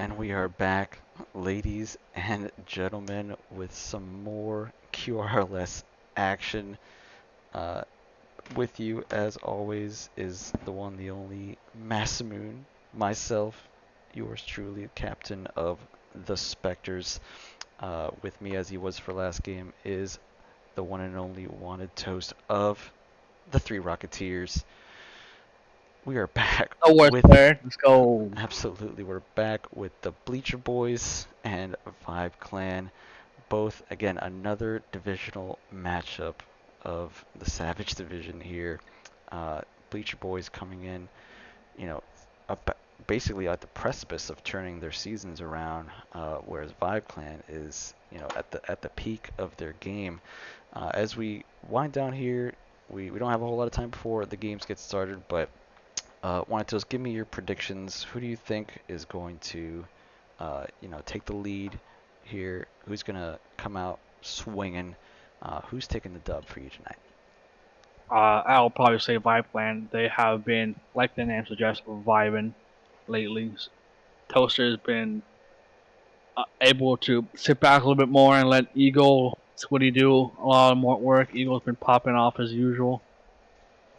And we are back, ladies and gentlemen, with some more QRLS action. Uh, with you, as always, is the one, the only Masamoon, myself, yours truly, captain of the Spectres. With me, as he was for last game, is the one and only wanted toast of the Three Rocketeers. We are back No worse, with player. Let's go. Absolutely, we're back with the Bleacher Boys and Vibe Clan. Both, again, another divisional matchup of the Savage Division here. Bleacher Boys coming in, you know, up, basically at the precipice of turning their seasons around, whereas Vibe Clan is, at the peak of their game. As we wind down here, we don't have a whole lot of time before the games get started, but wanted to just give me your predictions. Who do you think is going to, take the lead here? Who's going to come out swinging? Who's taking the dub for you tonight? I'll probably say Vibe Clan. They have been, like the name suggests, vibing lately. Toaster has been able to sit back a little bit more and let Eagle Squiddy do a lot more work. Eagle's been popping off as usual.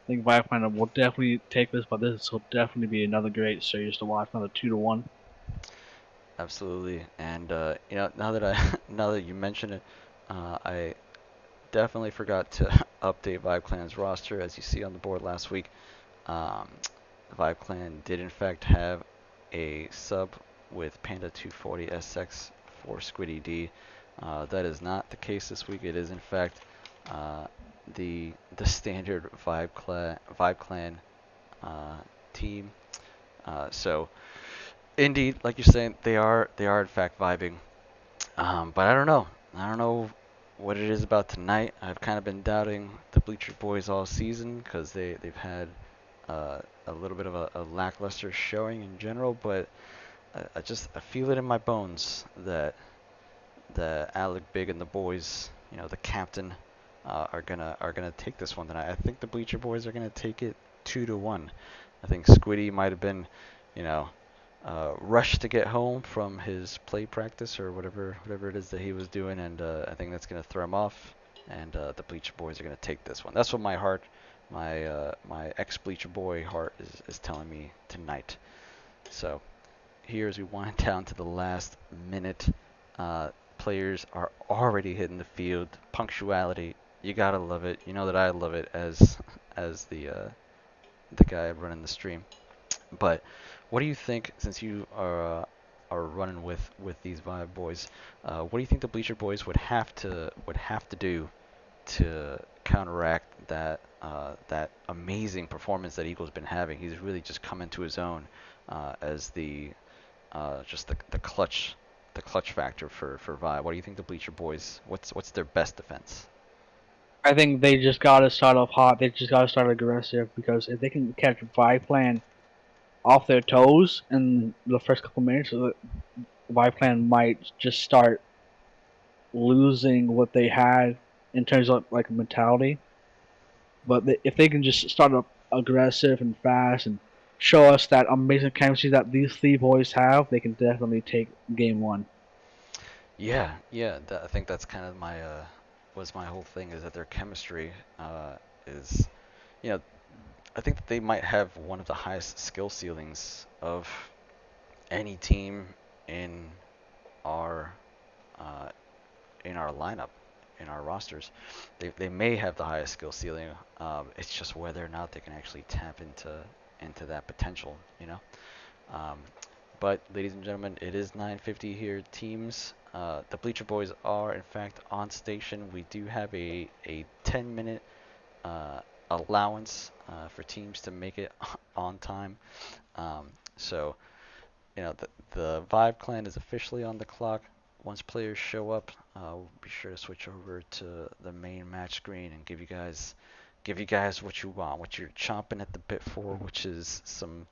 I think Vibe Clan will definitely take this, but this will definitely be another great series to watch. Another 2-1. Absolutely. And now that now that you mention it, I definitely forgot to update Vibe Clan's roster. As you see on the board last week, um, Vibe Clan did in fact have a sub with Panda 240 SX for Squiddy D. That is not the case this week. It is in fact uh, the standard Vibe Clan uh, team. So indeed, like you're saying, they are in fact vibing. But I don't know. I don't know what it is about tonight. I've kind of been doubting the Bleacher Boys all season because they've had a little bit of a lackluster showing in general, but I feel it in my bones that Alec Big and the boys, the captain, are gonna take this one tonight. I think the Bleacher Boys are gonna take it 2-1. I think Squiddy might have been, you know, rushed to get home from his play practice or whatever it is that he was doing, and I think that's gonna throw him off. And the Bleacher Boys are gonna take this one. That's what my heart, my ex Bleacher Boy heart is telling me tonight. So here as we wind down to the last minute. Uh, Players are already hitting the field. Punctuality, you gotta love it. You know that I love it as the guy running the stream. But what do you think, since you are running with these Vibe boys? What do you think the Bleacher Boys would have to do to counteract that amazing performance that Eagle's been having? He's really just come into his own as just the clutch factor for Vibe. What do you think the Bleacher Boys? What's their best defense? I think they just got to start off hot. They just got to start aggressive because if they can catch Vibe Clan off their toes in the first couple minutes, the Vibe might just start losing what they had in terms of like mentality. But if they can just start up aggressive and fast and show us that amazing chemistry that these three boys have, they can definitely take game one. Yeah. I think that's kind of my whole thing is that their chemistry is, you know, I think that they might have one of the highest skill ceilings of any team in our uh, in our lineup, in our rosters. They may have the highest skill ceiling. It's just whether or not they can actually tap into that potential, you know. Um, but ladies and gentlemen, it is 9:50 here. Teams, the Bleacher Boys are in fact on station. We do have a 10-minute uh, allowance for teams to make it on time. So the Vibe Clan is officially on the clock. Once players show up, we'll be sure to switch over to the main match screen and give you guys what you want, what you're chomping at the bit for, which is some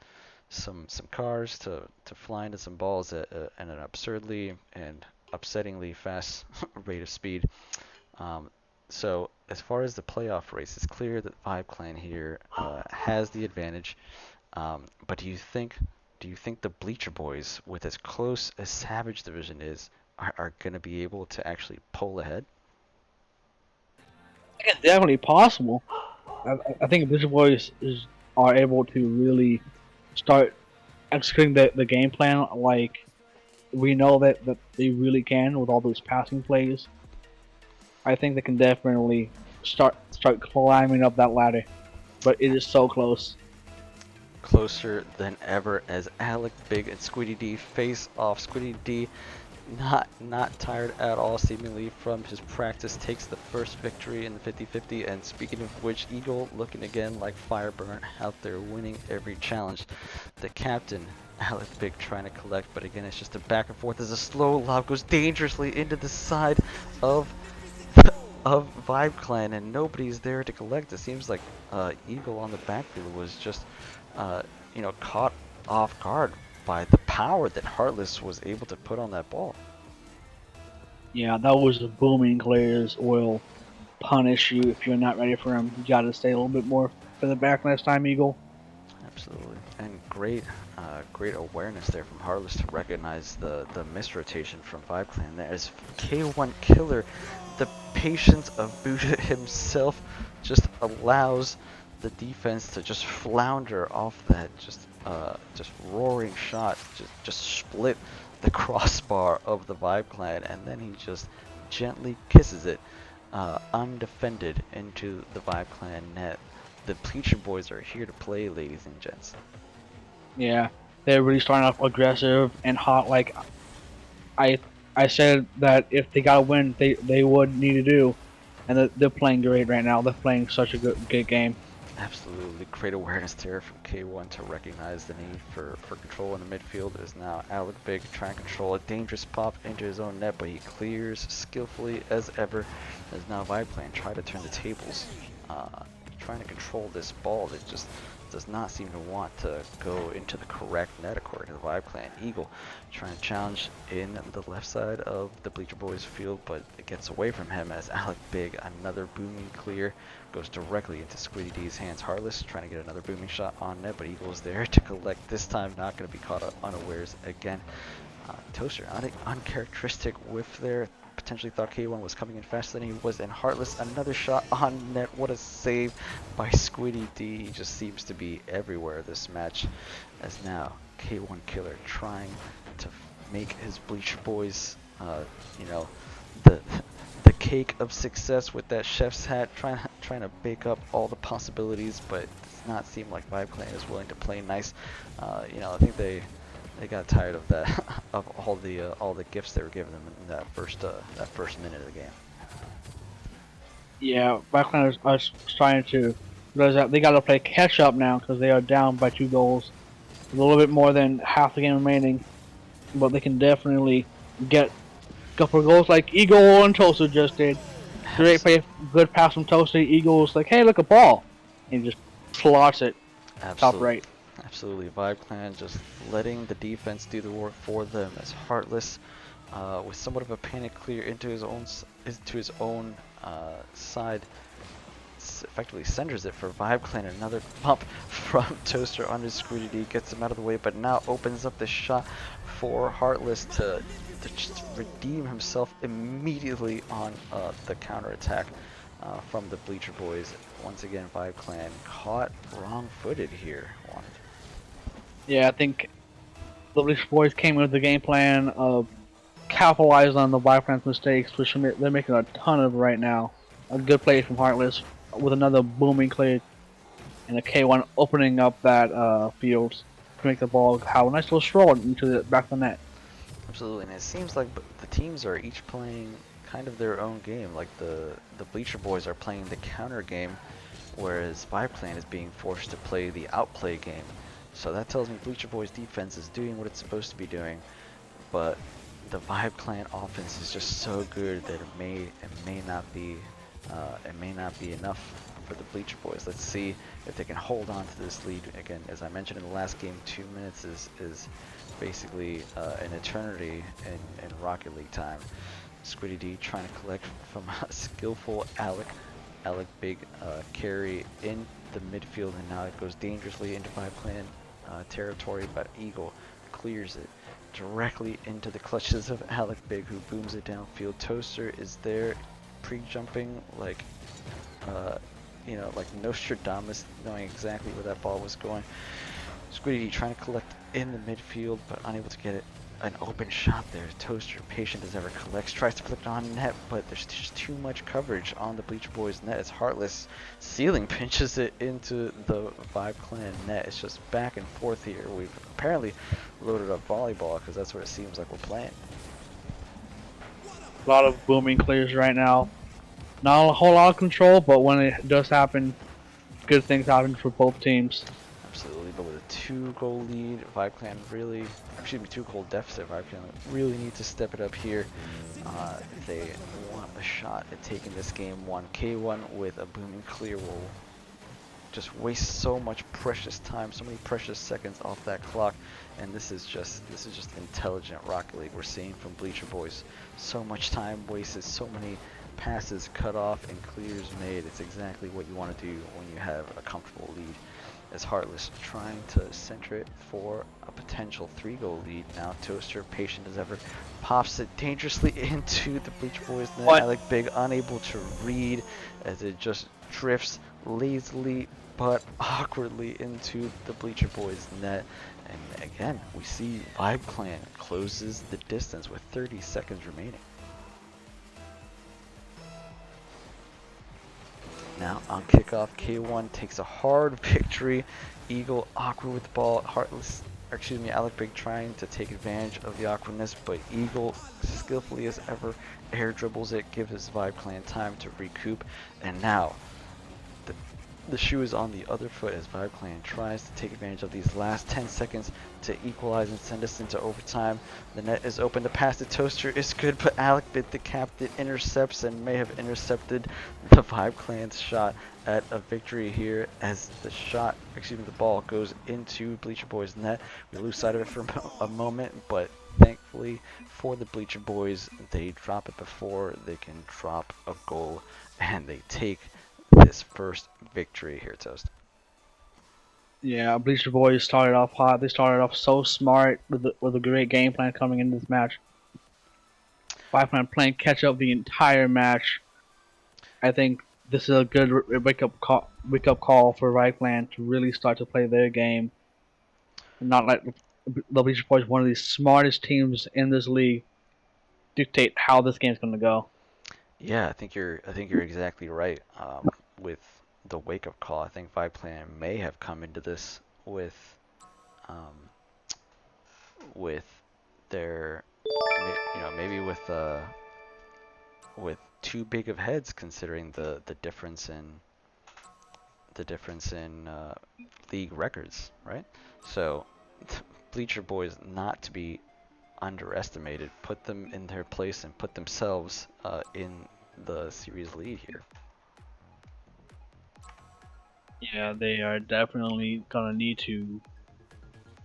cars to fly into some balls at an absurdly and upsettingly fast rate of speed. Um, so as far as the playoff race, it's clear that Vibe Clan here has the advantage. But do you think do you think the Bleacher Boys, with as close as Savage Division is, are going to be able to actually pull ahead? It's definitely possible. I think Bleacher Boys are able to really start executing the game plan like we know that they really can with all those passing plays. I think they can definitely start climbing up that ladder, but it is so close. Closer than ever as Alec Big and Squiddy D face off. Squiddy D not tired at all seemingly from his practice, takes the first victory in the 50-50. And speaking of which, Eagle looking again like Fireburn out there winning every challenge. The captain, Alec Big, trying to collect, but again it's just a back and forth as a slow lob goes dangerously into the side of Vibe Clan, and nobody's there to collect. It seems like Eagle on the backfield was just uh, caught off guard by the power that Heartless was able to put on that ball. Yeah, that was the booming clears will punish you if you're not ready for him. You got to stay a little bit more for the back next time, Eagle. Absolutely, and great awareness there from Heartless to recognize the misrotation from Vibe Clan. There is K1 Killer, the patience of Buddha himself, just allows the defense to just flounder off that just roaring shot, just split the crossbar of the Vibe Clan, and then he just gently kisses it undefended into the Vibe Clan net. The Bleacher Boys are here to play, ladies and gents. Yeah, they're really starting off aggressive and hot. Like I I said that if they got to win, they would need to do, and they're playing great right now. They're playing such a good game. Absolutely great awareness there from K1 to recognize the need for control in the midfield. Is now Alec Big trying to control a dangerous pop into his own net, but he clears skillfully as ever. As now Vibe Clan try to turn the tables, trying to control this ball that just does not seem to want to go into the correct net according to the Vibe Clan. Eagle trying to challenge in the left side of the Bleacher Boys field, but it gets away from him as Alec Big, another booming clear, goes directly into Squiddy D's hands. Heartless trying to get another booming shot on net, but Eagle's there to collect. This time not going to be caught unawares again. Toaster, uncharacteristic whiff there. Potentially thought K1 was coming in faster than he was, and Heartless, another shot on net. What a save by Squiddy D. He just seems to be everywhere this match, as now K1 Killer trying to make his Bleacher Boys, the the cake of success with that chef's hat, trying to bake up all the possibilities, but it does not seem like Vibe Clan is willing to play nice. I think they got tired of that, of all the gifts they were giving them in that first minute of the game. Yeah, Backlanders are trying to realize that they got to play catch up now because they are down by 2 goals. A little bit more than half the game remaining, but they can definitely get a couple of goals like Eagle and Toaster just did. Great play, good pass from Toaster. Eagle's like, hey, look, a ball. And he just slots it top Absolutely, right. absolutely. Vibe Clan just letting the defense do the work for them as Heartless, with somewhat of a panic clear into his own side, effectively centers it for Vibe Clan. Another pump from Toaster on his Squiddy D gets him out of the way, but now opens up the shot for Heartless to just redeem himself immediately on the counterattack from the Bleacher Boys. Once again, Vibe Clan caught wrong-footed here. Yeah, I think the Bleach Boys came with the game plan of capitalize on the Vibrant's mistakes, which they're making a ton of right now. A good play from Heartless with another booming clear and a K1 opening up that field to make the ball have a nice little stroll into the back of the net. Absolutely, and it seems like the teams are each playing kind of their own game. Like the Bleacher Boys are playing the counter game, whereas Vibe Clan is being forced to play the outplay game. So that tells me Bleacher Boys defense is doing what it's supposed to be doing, but the Vibe Clan offense is just so good that it may not be enough for the Bleacher Boys. Let's see if they can hold on to this lead. Again, as I mentioned in the last game, 2 minutes is basically an eternity in Rocket League time. Squiddy D trying to collect from a skillful Alec. Alec Big carry in the midfield, and now it goes dangerously into Vibe Clan. territory, but Eagle clears it directly into the clutches of Alec Big, who booms it downfield. Toaster is there, pre-jumping like, like Nostradamus, knowing exactly where that ball was going. Squiddy trying to collect in the midfield, but unable to get it. An open shot there. Toaster, patient as ever, collects, tries to flick it on net, but there's just too much coverage on the Bleacher Boys net. As Heartless ceiling pinches it into the Vibe Clan net. It's just back and forth here. We've apparently loaded up volleyball because that's what it seems like we're playing. A lot of booming clears right now. Not a whole lot of control, but when it does happen, good things happen for both teams. Absolutely, but with a 2-goal lead, Vibe Clan really, 2-goal deficit, Vibe Clan really need to step it up here. They want a shot at taking this game 1. K1 with a booming clear will just waste so much precious time, so many precious seconds off that clock, and this is just intelligent Rocket League we're seeing from Bleacher Boys. So much time wasted, so many passes cut off and clears made. It's exactly what you want to do when you have a comfortable lead. As Heartless trying to center it for a potential 3-goal lead. Now Toaster, patient as ever, pops it dangerously into the Bleacher Boys net. Alec Big unable to read as it just drifts lazily but awkwardly into the Bleacher Boys net. And again, we see Vibe Clan closes the distance with 30 seconds remaining. Now on kickoff, K1 takes a hard victory. Eagle awkward with the ball. Alec Big trying to take advantage of the awkwardness, but Eagle skillfully as ever air dribbles it, gives his Vibe Clan time to recoup, and now the shoe is on the other foot as Vibe Clan tries to take advantage of these last 10 seconds to equalize and send us into overtime. The net is open, to pass to Toaster is good, but Alec Big, the captain, intercepts and may have intercepted the Vibe Clan's shot at a victory here as the ball goes into Bleacher Boys net. We lose sight of it for a moment, but thankfully for the Bleacher Boys, they drop it before they can drop a goal, and they take this first victory here, Toast. Yeah, Bleacher Boys started off hot. They started off so smart with a great game plan coming into this match. Vibe Clan playing catch up the entire match. I think this is a good wake up call for Vibe Clan to really start to play their game, and not let the Bleacher Boys, one of the smartest teams in this league, dictate how this game's going to go. Yeah, I think you're exactly right. With the wake up call, I think Vibe Clan may have come into this with their, maybe with too big of heads, considering the difference in league records, right? So Bleacher Boys, not to be underestimated, put them in their place and put themselves in the series lead here. Yeah, they are definitely gonna need to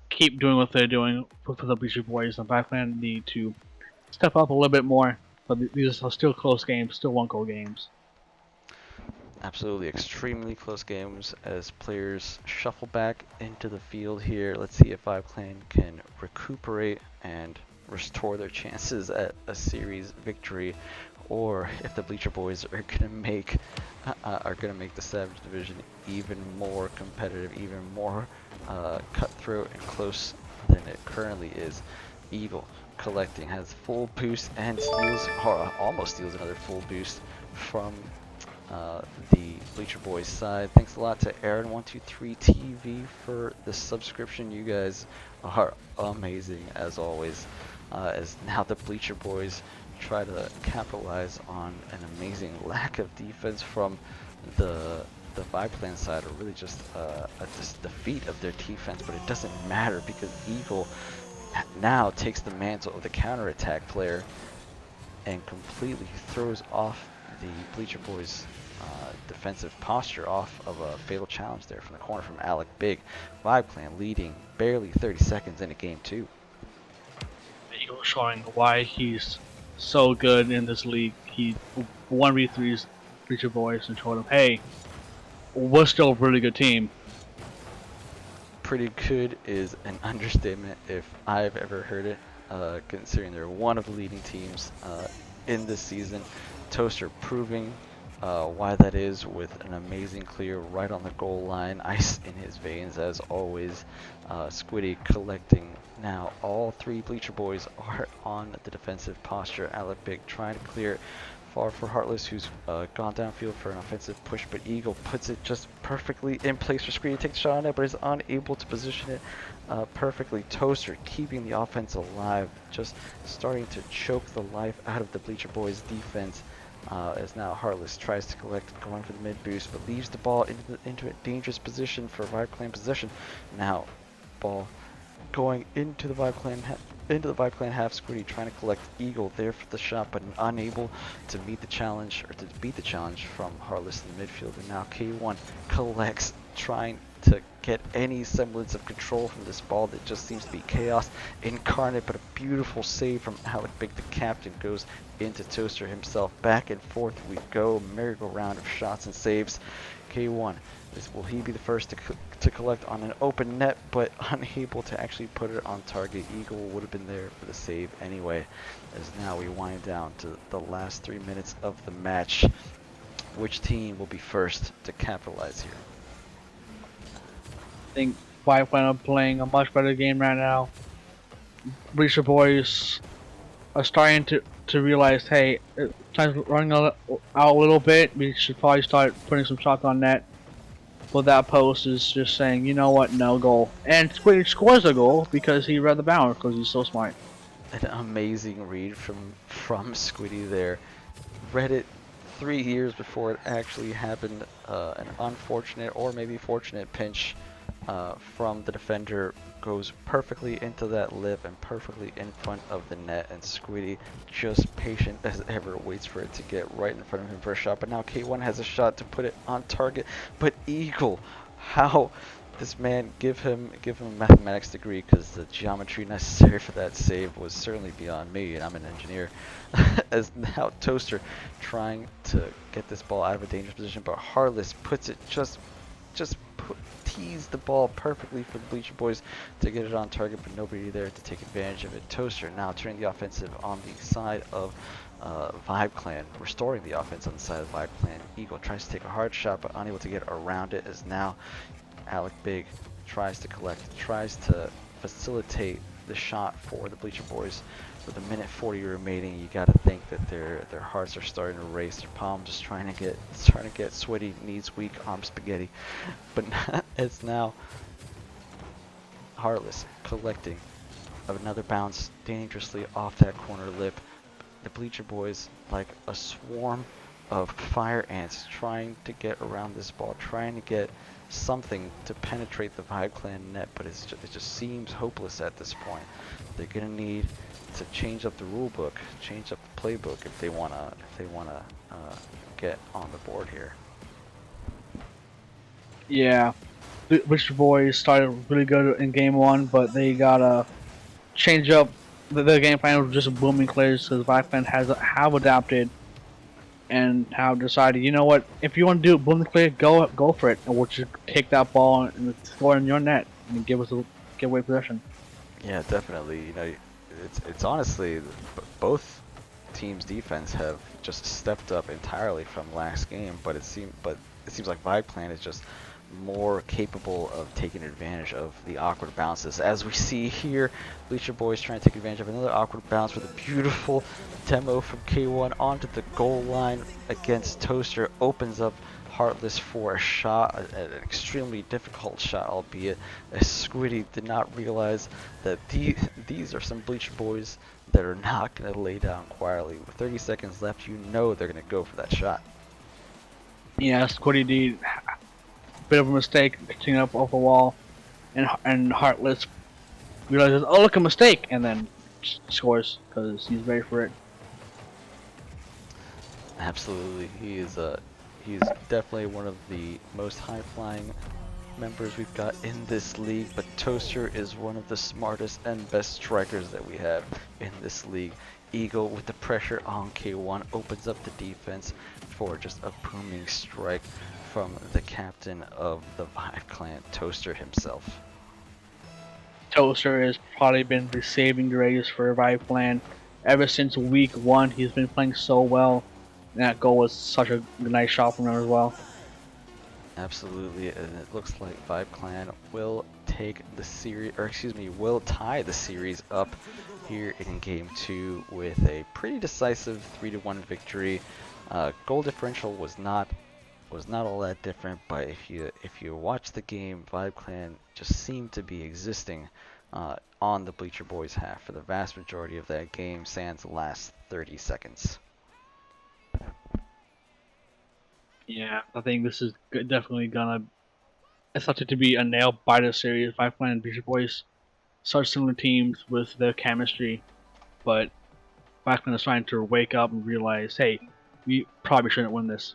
keep doing what they're doing for the Bleacher Boys. The Vibe Clan need to step up a little bit more, but these are still close games, still 1-goal games. Absolutely, extremely close games as players shuffle back into the field here. Let's see if Vibe Clan can recuperate and restore their chances at a series victory, or if the Bleacher Boys are gonna make the Savage Division even more competitive, even more cutthroat and close than it currently is. Eagle collecting, has full boost and steals, or almost steals another full boost from the Bleacher Boys side. Thanks a lot to Aaron123TV for the subscription. You guys are amazing as always. As now the Bleacher Boys try to capitalize on an amazing lack of defense from the Vibe Clan side, or really just a defeat of their defense, but it doesn't matter because Eagle now takes the mantle of the counterattack player and completely throws off the Bleacher Boys defensive posture off of a fatal challenge there from the corner from Alec Big. Vibe Clan leading barely 30 seconds into game 2. Eagle showing why he's so good in this league. He 1v3's Bleacher Boys and showed them, hey, we're still a really good team. pretty good is an understatement if I've ever heard it, considering they're one of the leading teams in this season. Toaster proving why that is with an amazing clear right on the goal line, ice in his veins as always. Squiddy collecting now. All three Bleacher boys are on the defensive posture. Alec Big trying to clear it far for Heartless, who's gone downfield for an offensive push, but Eagle puts it just perfectly in place for Screen to take the shot on it, but is unable to position it perfectly. Toaster keeping the offense alive, just starting to choke the life out of the Bleacher Boys defense. As now Heartless tries to collect, going for the mid boost, but leaves the ball into a dangerous position for Vibe Clan possession. Now, ball going into the Vibe Clan half. Squiddy trying to collect Eagle there for the shot, but unable to meet the challenge or to beat the challenge from Heartless in the midfield. And now K1 collects, trying to get any semblance of control from this ball that just seems to be chaos incarnate, but a beautiful save from Alec Big, the captain, goes into Toaster himself. Back and forth we go, merry-go-round of shots and saves. K1, will he be the first to collect on an open net, but unable to actually put it on target? Eagle would have been there for the save anyway, as now we wind down to the last 3 minutes of the match. Which team will be first to capitalize here? I think Vibe Clan are playing a much better game right now. Bleacher boys are starting to realize, hey, time's running out a little bit. We should probably start putting some shots on net. But that post is just saying, you know what, no goal. And Squiddy scores a goal because he read the bounce because he's so smart. An amazing read from Squiddy there. Read it 3 years before it actually happened. An unfortunate or maybe fortunate pinch from the defender goes perfectly into that lip and perfectly in front of the net, and Squiddy, just patient as ever, waits for it to get right in front of him for a shot. But now K1 has a shot to put it on target, but Eagle, how this man, give him a mathematics degree, because the geometry necessary for that save was certainly beyond me, and I'm an engineer. As now Toaster trying to get this ball out of a dangerous position, but Heartless puts it tease the ball perfectly for the Bleacher Boys to get it on target, but nobody there to take advantage of it. Toaster now turning the offensive on the side of Vibe Clan, restoring the offense on the side of Vibe Clan. Eagle tries to take a hard shot, but unable to get around it, as now Alec Big tries to collect, tries to facilitate the shot for the Bleacher Boys. With a minute 40 remaining, you got to think that their hearts are starting to race. Their palms just trying to get sweaty, knees weak, arms spaghetti. But it's now Heartless collecting another bounce dangerously off that corner lip. The Bleacher Boys, like a swarm of fire ants, trying to get around this ball, trying to get something to penetrate the Vibe Clan net, but it just seems hopeless at this point. They're gonna need to change up the rule book, change up the playbook if they wanna get on the board here. Yeah, Bleacher boys started really good in game one, but they gotta change up the game plan with just booming clears because Vibe Clan have adapted and have decided, you know what, if you want to do boom the clear, go for it, and we'll just take that ball and score in your net and give away possession. Yeah, definitely. You know, it's honestly both teams' defense have just stepped up entirely from last game, but it seems like Vibe Clan is just more capable of taking advantage of the awkward bounces. As we see here, Bleacher Boys trying to take advantage of another awkward bounce with a beautiful demo from K1 onto the goal line against Toaster. Opens up Heartless for a shot, an extremely difficult shot, albeit, as Squiddy did not realize that these are some Bleacher Boys that are not going to lay down quietly. With 30 seconds left, you know they're going to go for that shot. Yeah, Squiddy did bit of a mistake, catching up off a wall, and Heartless realizes, oh look, a mistake, and then scores because he's ready for it. Absolutely, he's definitely one of the most high-flying members we've got in this league, but Toaster is one of the smartest and best strikers that we have in this league. Eagle, with the pressure on K1, opens up the defense for just a booming strike from the captain of the Vibe Clan, Toaster himself. Toaster has probably been the saving grace for Revive Clan. Ever since week one, he's been playing so well. And that goal was such a nice shot from him as well. Absolutely, and it looks like Vibe Clan will take the series, or excuse me, will tie the series up here in Game 2 with a pretty decisive 3-1 victory. Goal differential was not all that different, but if you watch the game, Vibe Clan just seemed to be existing on the Bleacher Boys half for the vast majority of that game, sans the last 30 seconds. Yeah, I think this is definitely gonna. It's such to be a nail biter series. Vibe Clan and Bleacher Boys, such similar teams with their chemistry, but Vibe Clan is trying to wake up and realize, hey, we probably shouldn't win this.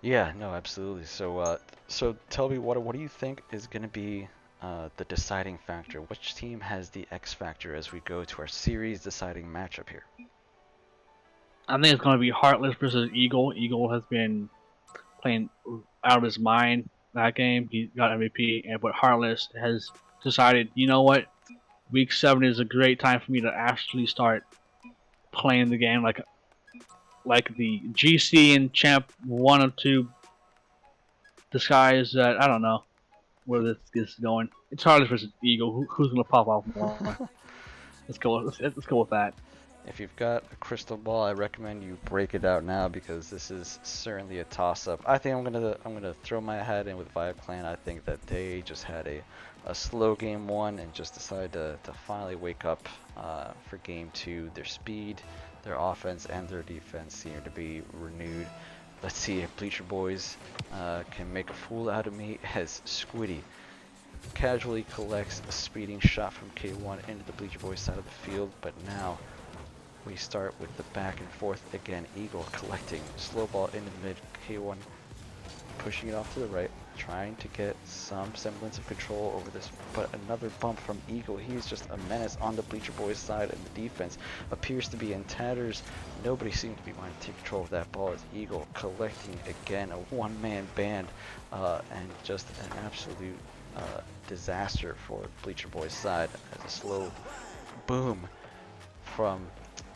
Yeah, no, absolutely. So tell me, what do you think is going to be the deciding factor? Which team has the X factor as we go to our series deciding matchup here? I think it's going to be Heartless versus Eagle. Eagle has been playing out of his mind that game. He got MVP, but Heartless has decided, you know what? Week 7 is a great time for me to actually start playing the game like the GC and Champ 1 or 2 disguise that I don't know where this is going. It's Heartless versus Eagle. Who's going to pop off more? Let's go with that. If you've got a crystal ball, I recommend you break it out now because this is certainly a toss-up. I think I'm gonna throw my hat in with Vibe Clan. I think that they just had a slow game 1 and just decided to finally wake up for game 2. Their speed, their offense, and their defense seem to be renewed. Let's see if Bleacher Boys can make a fool out of me as Squiddy casually collects a speeding shot from K1 into the Bleacher Boys side of the field, but now we start with the back and forth again. Eagle collecting slow ball into the mid. K1 pushing it off to the right, trying to get some semblance of control over this, but another bump from Eagle. He's just a menace on the Bleacher Boys side, and the defense appears to be in tatters. Nobody seems to be wanting to take control of that ball as Eagle collecting again, a one-man band, and just an absolute disaster for Bleacher Boys side as a slow boom from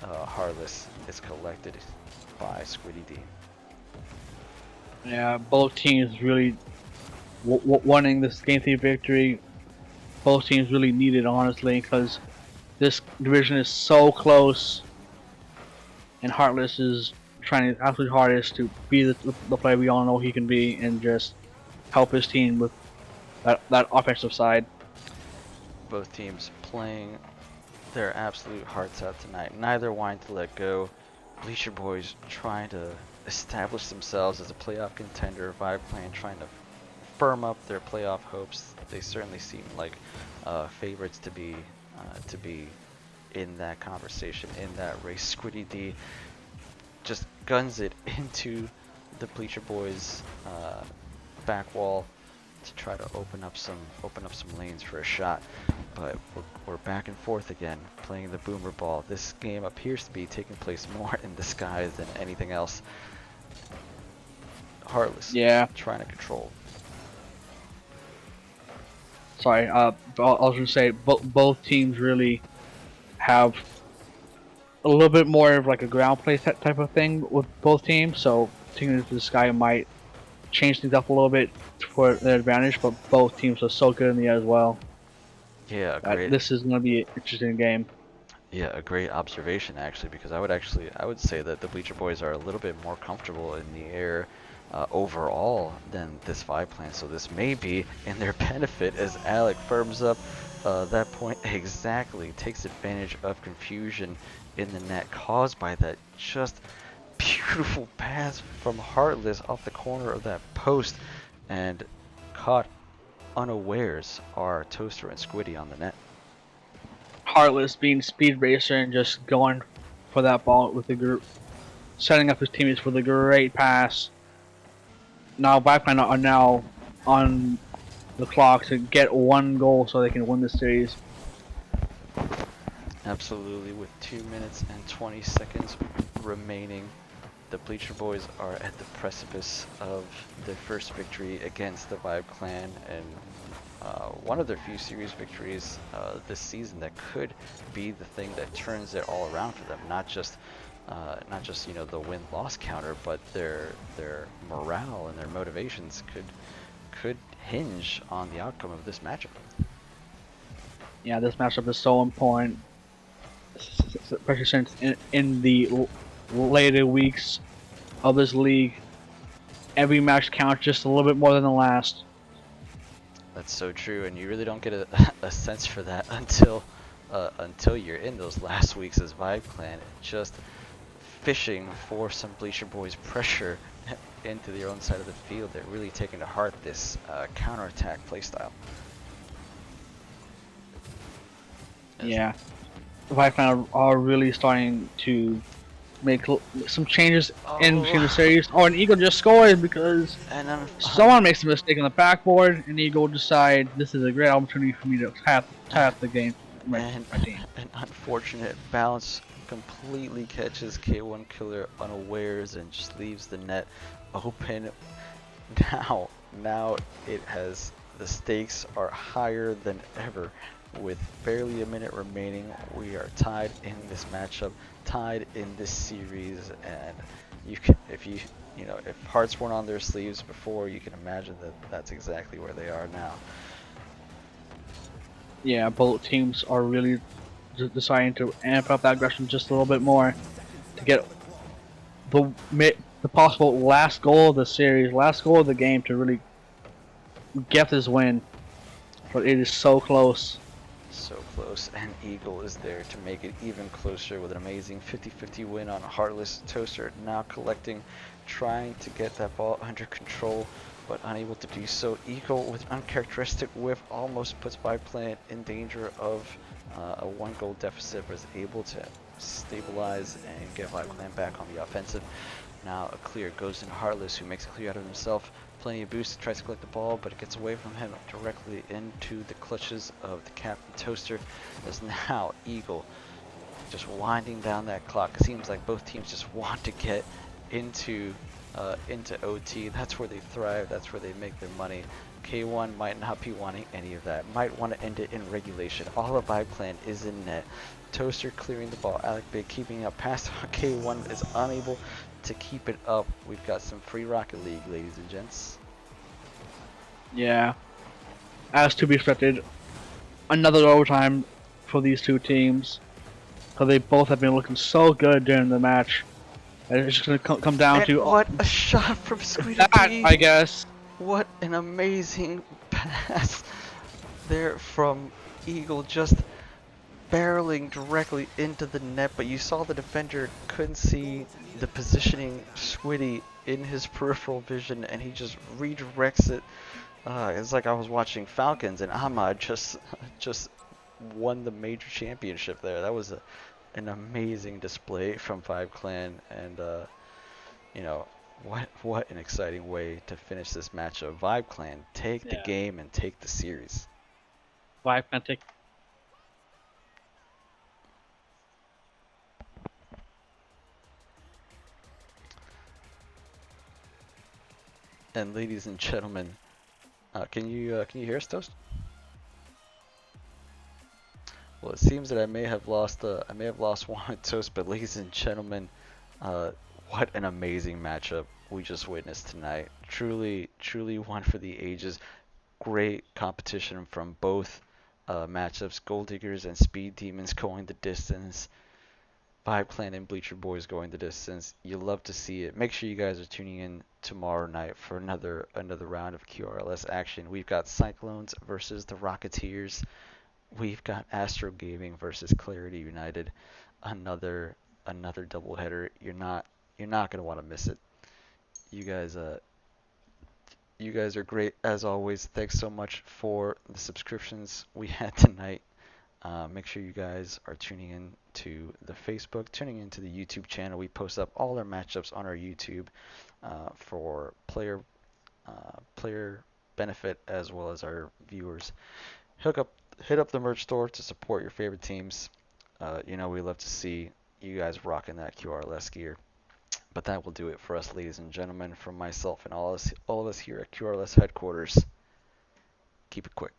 Heartless is collected by Squiddy D. Yeah, both teams really wanting this game 3 victory. Both teams really need it, honestly, because this division is so close, and Heartless is trying his absolute hardest to be the player we all know he can be and just help his team with that offensive side. Both teams playing their absolute hearts out tonight. Neither wanting to let go. Bleacher Boys trying to establish themselves as a playoff contender. Vibe Clan trying to firm up their playoff hopes. They certainly seem like favorites to be in that conversation, in that race. Squiddy D just guns it into the Bleacher Boys back wall to try to open up some lanes for a shot, but we're back and forth again, playing the boomer ball. This game appears to be taking place more in the skies than anything else. Heartless, Yeah. trying to control. Sorry, I was gonna say both teams really have a little bit more of like a ground play type of thing with both teams. So taking it to the sky might change things up a little bit for their advantage, but both teams are so good in the air as well. Yeah, great. This is going to be an interesting game. Yeah, a great observation actually, because I would say that the Bleacher Boys are a little bit more comfortable in the air overall than this Vibe Clan, so this may be in their benefit as Alec firms up that point exactly, takes advantage of confusion in the net caused by that just beautiful pass from Heartless off the corner of that post, and caught unawares are Toaster and Squiddy on the net. Heartless being speed racer and just going for that ball with the group, setting up his teammates for the great pass. Now Vibe are now on the clock to get one goal so they can win the series. Absolutely, with 2 minutes and 20 seconds remaining, the Bleacher Boys are at the precipice of their first victory against the Vibe Clan, and one of their few series victories this season that could be the thing that turns it all around for them. Not just the win-loss counter, but their morale and their motivations could hinge on the outcome of this matchup. Yeah, this matchup is so important, especially since in the later weeks of this league, every match counts just a little bit more than the last. That's so true, and you really don't get a sense for that until you're in those last weeks as Vibe Clan, just fishing for some Bleacher Boys pressure into their own side of the field. They're really taking to heart this counterattack playstyle. Yeah, the Viking are really starting to make some changes in between the Oh, series. Oh, an Eagle just scored because and someone makes a mistake on the backboard, and Eagle decide this is a great opportunity for me to tap the game for and my team. an unfortunate bounce completely catches K1 Killer unawares and just leaves the net open. Now it has the stakes are higher than ever. With barely a minute remaining, we are tied in this matchup, tied in this series, and you can, if hearts weren't on their sleeves before, you can imagine that that's exactly where they are now. Yeah, both teams are really deciding to amp up that aggression just a little bit more to get the the possible last goal of the series, last goal of the game to really get this win. But it is so close. So close, and Eagle is there to make it even closer with an amazing 50-50 win on Heartless. Toaster now collecting, trying to get that ball under control, but unable to do so. Eagle with uncharacteristic whiff almost puts Biplan in danger of a 1-goal deficit, but is able to stabilize and get Biplan back on the offensive. Now a clear goes in Heartless, who makes a clear out of himself. Plenty of boost, tries to collect the ball, but it gets away from him directly into the clutches of the Captain Toaster. As now Eagle just winding down that clock. It seems like both teams just want to get into OT. That's where they thrive. That's where they make their money. K1 might not be wanting any of that. Might want to end it in regulation. All of Vibe Clan is in net. Toaster clearing the ball. Alec Big keeping up. Pass K1 is unable to keep it up. We've got some free Rocket League, ladies and gents. Yeah, as to be expected, another overtime for these two teams because they both have been looking so good during the match. And it's just gonna come down And to what a shot from Squiddy that, B! I guess. What an amazing pass there from Eagle, just barreling directly into the net, but you saw the defender couldn't see the positioning Squiddy in his peripheral vision, and he just redirects it. It's like I was watching Falcons, and Ahmad just won the major championship there. That was an amazing display from Vibe Clan, and you know, what an exciting way to finish this matchup. Vibe Clan take the Yeah, game and take the series. Vibe can take. And ladies and gentlemen, can you hear us, Toast? Well, it seems that I may have lost one with Toast, but ladies and gentlemen, uh, what an amazing matchup we just witnessed tonight. Truly one for the ages. Great competition from both matchups. Gold Diggers and Speed Demons going the distance. Vibe Clan and Bleacher Boys going the distance. You love to see it. Make sure you guys are tuning in tomorrow night for another round of QRLS action. We've got Cyclones versus the Rocketeers. We've got Astro Gaming versus Clarity United. Another doubleheader. You're not gonna want to miss it. You guys you guys are great as always. Thanks so much for the subscriptions we had tonight. Make sure you guys are tuning in to the Facebook, tuning into the YouTube channel. We post up all our matchups on our YouTube for player benefit as well as our viewers. Hook up, hit up the merch store to support your favorite teams. We love to see you guys rocking that QRLS gear. But that will do it for us, ladies and gentlemen. From myself and all of us here at QRLS headquarters. Keep it quick.